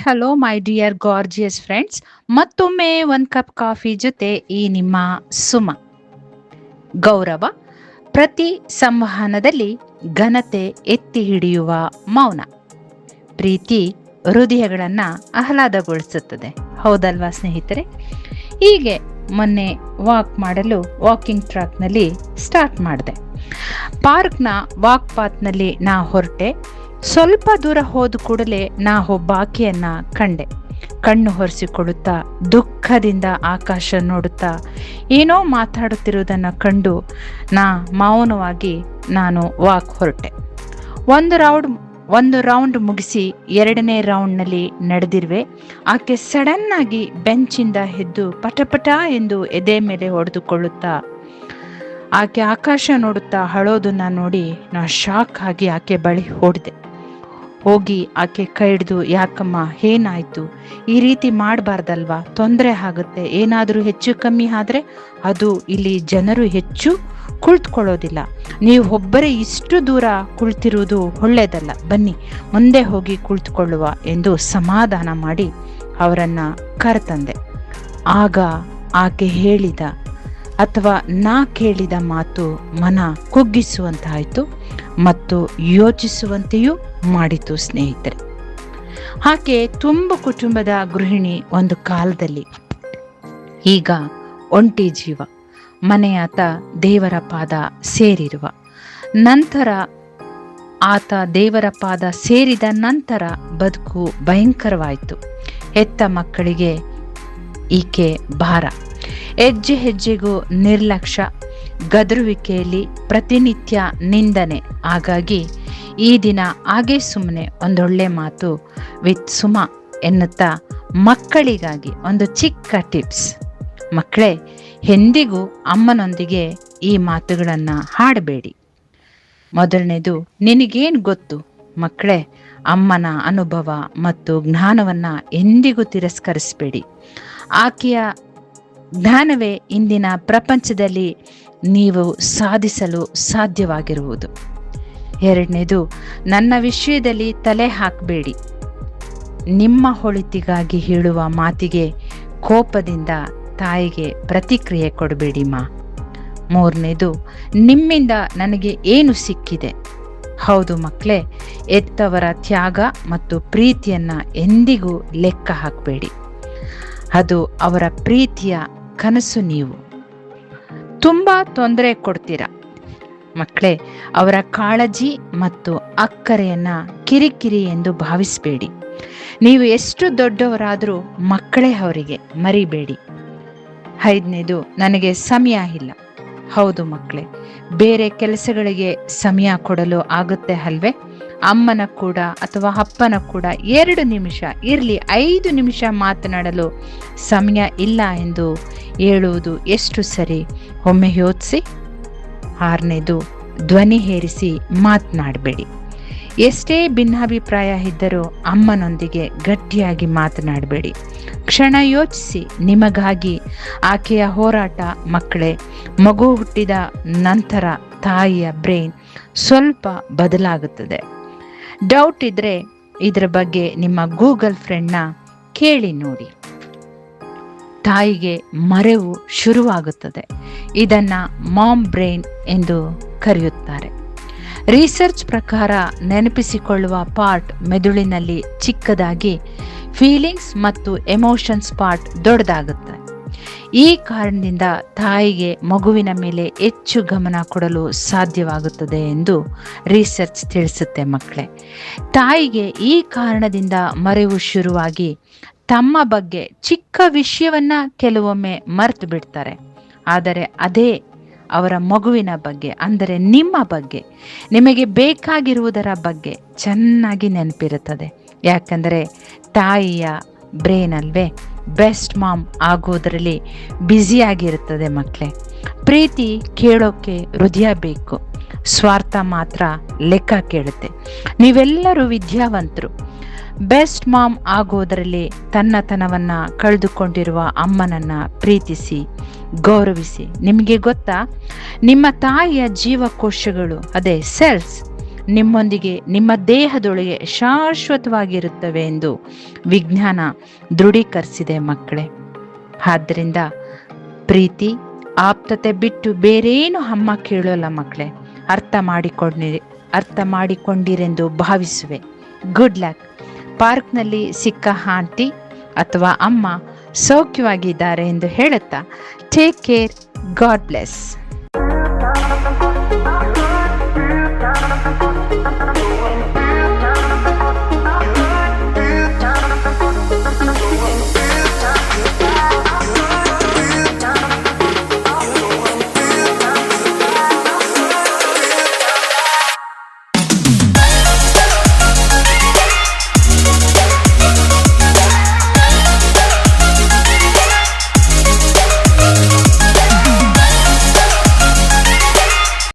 Hello my dear gorgeous friends. ಮತ್ತೊಮ್ಮೆ ಒಂದು cup coffee ಜೊತೆ ಈ ನಿಮ್ಮ ಸುಮ. ಗೌರವ ಪ್ರತಿ ಸಂವಹನದಲ್ಲಿ ಘನತೆ ಎತ್ತಿ ಹಿಡಿಯುವ ಮೌನ. ಪ್ರೀತಿ ಹೃದಯಗಳನ್ನು ಆಹ್ಲಾದಗೊಳಿಸುತ್ತದೆ. ಹೌದಲ್ವಾ ಸ್ನೇಹಿತರೆ? ಹೀಗೆ ಮೊನ್ನೆ ವಾಕ್ ಮಾಡಲು ವಾಕಿಂಗ್ ಟ್ರ್ಯಾಕ್ನಲ್ಲಿ ಸ್ಟಾರ್ಟ್ ಮಾಡಿದೆ. ಪಾರ್ಕ್ನ ವಾಕ್ ಪಾತ್ನಲ್ಲಿ ನಾ ಹೊರಟೆ. ಸ್ವಲ್ಪ ದೂರ ಹೋದ ಕೂಡಲೇ ನಾ ಒಬ್ಬಾಕೆಯನ್ನ ಕಂಡೆ. ಕಣ್ಣು ಹೊರಿಸಿಕೊಳ್ಳುತ್ತಾ ದುಃಖದಿಂದ ಆಕಾಶ ನೋಡುತ್ತಾ ಏನೋ ಮಾತಾಡುತ್ತಿರುವುದನ್ನು ಕಂಡು ಮೌನವಾಗಿ ನಾನು ವಾಕ್ ಹೊರಟೆ. ಒಂದು ರೌಂಡ್ ಮುಗಿಸಿ ಎರಡನೇ ರೌಂಡ್ನಲ್ಲಿ ನಡೆದಿರುವೆ. ಆಕೆ ಸಡನ್ ಆಗಿ ಬೆಂಚಿಂದ ಎದ್ದು ಪಟಪಟ ಎಂದು ಎದೆ ಮೇಲೆ ಹೊಡೆದುಕೊಳ್ಳುತ್ತಾ ಆಕೆ ಆಕಾಶ ನೋಡುತ್ತಾ ಅಳೋದನ್ನ ನೋಡಿ ನಾ ಶಾಕ್ ಆಗಿ ಆಕೆ ಬಳಿ ಓಡಿದೆ. ಹೋಗಿ ಆಕೆ ಕೈ ಹಿಡಿದು, ಯಾಕಮ್ಮ, ಏನಾಯ್ತು? ಈ ರೀತಿ ಮಾಡಬಾರ್ದಲ್ವಾ? ತೊಂದರೆ ಆಗುತ್ತೆ. ಏನಾದರೂ ಹೆಚ್ಚು ಕಮ್ಮಿ ಆದರೆ ಅದು ಇಲ್ಲಿ ಜನರು ಹೆಚ್ಚು ಕುಳಿತುಕೊಳ್ಳೋದಿಲ್ಲ. ನೀವು ಒಬ್ಬರೇ ಇಷ್ಟು ದೂರ ಕುಳಿತಿರುವುದು ಒಳ್ಳೆಯದಲ್ಲ. ಬನ್ನಿ ಮುಂದೆ ಹೋಗಿ ಕುಳಿತುಕೊಳ್ಳುವ ಎಂದು ಸಮಾಧಾನ ಮಾಡಿ ಅವರನ್ನು ಕರೆತಂದೆ. ಆಗ ಆಕೆ ಹೇಳಿದ ಅಥವಾ ನಾ ಕೇಳಿದ ಮಾತು ಮನ ಕುಗ್ಗಿಸುವಂತಾಯಿತು ಮತ್ತು ಯೋಚಿಸುವಂತೆಯೂ ಮಾಡಿತು ಸ್ನೇಹಿತರೆ. ಆಕೆ ತುಂಬ ಕುಟುಂಬದ ಗೃಹಿಣಿ ಒಂದು ಕಾಲದಲ್ಲಿ. ಈಗ ಒಂಟಿ ಜೀವ. ಮನೆಯಾತ ದೇವರ ಪಾದ ಸೇರಿರುವ ನಂತರ ಆತ ದೇವರ ಪಾದ ಸೇರಿದ ನಂತರ ಬದುಕು ಭಯಂಕರವಾಯಿತು. ಹೆತ್ತ ಮಕ್ಕಳಿಗೆ ಈಕೆ ಭಾರ. ಹೆಜ್ಜೆ ಹೆಜ್ಜೆಗೂ ನಿರ್ಲಕ್ಷ್ಯ, ಗದರುವಿಕೆಯಲ್ಲಿ ಪ್ರತಿನಿತ್ಯ ನಿಂದನೆ. ಹಾಗಾಗಿ ಈ ದಿನ ಹಾಗೆ ಸುಮ್ಮನೆ ಒಂದೊಳ್ಳೆ ಮಾತು ವಿತ್ ಸುಮ ಎನ್ನುತ್ತಾ ಮಕ್ಕಳಿಗಾಗಿ ಒಂದು ಚಿಕ್ಕ ಟಿಪ್ಸ್. ಮಕ್ಕಳೇ, ಎಂದಿಗೂ ಅಮ್ಮನೊಂದಿಗೆ ಈ ಮಾತುಗಳನ್ನು ಹಾಡಬೇಡಿ. ಮೊದಲನೇದು, ನಿನಗೇನು ಗೊತ್ತು? ಮಕ್ಕಳೇ, ಅಮ್ಮನ ಅನುಭವ ಮತ್ತು ಜ್ಞಾನವನ್ನು ಎಂದಿಗೂ ತಿರಸ್ಕರಿಸಬೇಡಿ. ಆಕೆಯ ಜ್ಞಾನವೇ ಇಂದಿನ ಪ್ರಪಂಚದಲ್ಲಿ ನೀವು ಸಾಧಿಸಲು ಸಾಧ್ಯವಾಗಿರುವುದು. ಎರಡನೇದು, ನನ್ನ ವಿಷಯದಲ್ಲಿ ತಲೆ ಹಾಕಬೇಡಿ. ನಿಮ್ಮ ಒಳಿತಿಗಾಗಿ ಹೇಳುವ ಮಾತಿಗೆ ಕೋಪದಿಂದ ತಾಯಿಗೆ ಪ್ರತಿಕ್ರಿಯೆ ಕೊಡಬೇಡಿ ಮಾ. ಮೂರನೇದು, ನಿಮ್ಮಿಂದ ನನಗೆ ಏನು ಸಿಕ್ಕಿದೆ? ಹೌದು ಮಕ್ಕಳೇ, ಎತ್ತವರ ತ್ಯಾಗ ಮತ್ತು ಪ್ರೀತಿಯನ್ನು ಎಂದಿಗೂ ಲೆಕ್ಕ ಹಾಕಬೇಡಿ. ಅದು ಅವರ ಪ್ರೀತಿಯ ಕನಸು. ನೀವು ತುಂಬ ತೊಂದರೆ ಕೊಡ್ತೀರಾ ಮಕ್ಕಳೇ. ಅವರ ಕಾಳಜಿ ಮತ್ತು ಅಕ್ಕರೆಯನ್ನು ಕಿರಿಕಿರಿ ಎಂದು ಭಾವಿಸಬೇಡಿ. ನೀವು ಎಷ್ಟು ದೊಡ್ಡವರಾದರೂ ಮಕ್ಕಳೇ ಅವರಿಗೆ, ಮರಿಬೇಡಿ. ಐದನೇದು, ನನಗೆ ಸಮಯ ಇಲ್ಲ. ಹೌದು ಮಕ್ಕಳೇ, ಬೇರೆ ಕೆಲಸಗಳಿಗೆ ಸಮಯ ಕೊಡಲು ಆಗುತ್ತೆ ಅಲ್ವೇ? ಅಮ್ಮನ ಕೂಡ ಅಥವಾ ಅಪ್ಪನ ಕೂಡ 2 ನಿಮಿಷ ಇರಲಿ, 5 ನಿಮಿಷ ಮಾತನಾಡಲು ಸಮಯ ಇಲ್ಲ ಎಂದು ಹೇಳುವುದು ಎಷ್ಟು ಸರಿ? ಒಮ್ಮೆ ಯೋಚಿಸಿ. ಆರನೇದು, ಧ್ವನಿ ಹೇರಿಸಿ ಮಾತನಾಡಬೇಡಿ. ಎಷ್ಟೇ ಭಿನ್ನಾಭಿಪ್ರಾಯ ಇದ್ದರೂ ಅಮ್ಮನೊಂದಿಗೆ ಗಟ್ಟಿಯಾಗಿ ಮಾತನಾಡಬೇಡಿ. ಕ್ಷಣ ಯೋಚಿಸಿ. ನಿಮಗಾಗಿ ಆಕೆಯ ಹೋರಾಟ. ಮಕ್ಕಳೇ, ಮಗು ಹುಟ್ಟಿದ ನಂತರ ತಾಯಿಯ ಬ್ರೈನ್ ಸ್ವಲ್ಪ ಬದಲಾಗುತ್ತದೆ. ಡೌಟ್ ಇದ್ದರೆ ಇದರ ಬಗ್ಗೆ ನಿಮ್ಮ ಗೂಗಲ್ ಫ್ರೆಂಡ್ನ ಕೇಳಿ ನೋಡಿ. ತಾಯಿಗೆ ಮರೆವು ಶುರುವಾಗುತ್ತದೆ. ಇದನ್ನು ಮಾಮ್ ಬ್ರೈನ್ ಎಂದು ಕರೆಯುತ್ತಾರೆ. ರಿಸರ್ಚ್ ಪ್ರಕಾರ ನೆನಪಿಸಿಕೊಳ್ಳುವ ಪಾರ್ಟ್ ಮೆದುಳಿನಲ್ಲಿ ಚಿಕ್ಕದಾಗಿ, ಫೀಲಿಂಗ್ಸ್ ಮತ್ತು ಎಮೋಷನ್ಸ್ ಪಾರ್ಟ್ ದೊಡ್ಡದಾಗುತ್ತೆ. ಈ ಕಾರಣದಿಂದ ತಾಯಿಗೆ ಮಗುವಿನ ಮೇಲೆ ಹೆಚ್ಚು ಗಮನ ಕೊಡಲು ಸಾಧ್ಯವಾಗುತ್ತದೆ ಎಂದು ರಿಸರ್ಚ್ ತಿಳಿಸುತ್ತೆ ಮಕ್ಕಳೇ. ತಾಯಿಗೆ ಈ ಕಾರಣದಿಂದ ಮರೆವು ಶುರುವಾಗಿ ತಮ್ಮ ಬಗ್ಗೆ ಚಿಕ್ಕ ವಿಷಯವನ್ನ ಕೆಲವೊಮ್ಮೆ ಮರೆತು ಬಿಡ್ತಾರೆ. ಆದರೆ ಅದೇ ಅವರ ಮಗುವಿನ ಬಗ್ಗೆ, ಅಂದರೆ ನಿಮ್ಮ ಬಗ್ಗೆ, ನಿಮಗೆ ಬೇಕಾಗಿರುವುದರ ಬಗ್ಗೆ ಚೆನ್ನಾಗಿ ನೆನಪಿರುತ್ತದೆ. ಯಾಕಂದರೆ ತಾಯಿಯ ಬ್ರೈನ್ ಅಲ್ವೇ ಬೆಸ್ಟ್ ಮಾಮ್ ಆಗೋದರಲ್ಲಿ ಬ್ಯುಸಿಯಾಗಿರುತ್ತದೆ ಮಕ್ಕಳೇ. ಪ್ರೀತಿ ಕೇಳೋಕ್ಕೆ ಹೃದಯ ಬೇಕು, ಸ್ವಾರ್ಥ ಮಾತ್ರ ಲೆಕ್ಕ ಕೇಳುತ್ತೆ. ನೀವೆಲ್ಲರೂ ವಿದ್ಯಾವಂತರು. ಬೆಸ್ಟ್ ಮಾಮ್ ಆಗೋದರಲ್ಲಿ ತನ್ನತನವನ್ನು ಕಳೆದುಕೊಂಡಿರುವ ಅಮ್ಮನನ್ನು ಪ್ರೀತಿಸಿ, ಗೌರವಿಸಿ. ನಿಮಗೆ ಗೊತ್ತಾ, ನಿಮ್ಮ ತಾಯಿಯ ಜೀವಕೋಶಗಳು, ಅದೇ ಸೆಲ್ಸ್, ನಿಮ್ಮೊಂದಿಗೆ ನಿಮ್ಮ ದೇಹದೊಳಗೆ ಶಾಶ್ವತವಾಗಿರುತ್ತವೆ ಎಂದು ವಿಜ್ಞಾನ ದೃಢೀಕರಿಸಿದೆ ಮಕ್ಕಳೇ. ಆದ್ದರಿಂದ ಪ್ರೀತಿ ಆಪ್ತತೆ ಬಿಟ್ಟು ಬೇರೇನು ಅಮ್ಮ ಕೇಳೋಲ್ಲ ಮಕ್ಕಳೇ. ಅರ್ಥ ಮಾಡಿಕೊಂಡಿರೆಂದು ಭಾವಿಸುವೆ. Good luck. ಪಾರ್ಕ್ನಲ್ಲಿ ಸಿಕ್ಕ ಆಂಟಿ ಅಥವಾ ಅಮ್ಮ ಸೌಖ್ಯವಾಗಿದ್ದಾರೆ ಎಂದು ಹೇಳುತ್ತಾ ಟೇಕ್ ಕೇರ್. God bless.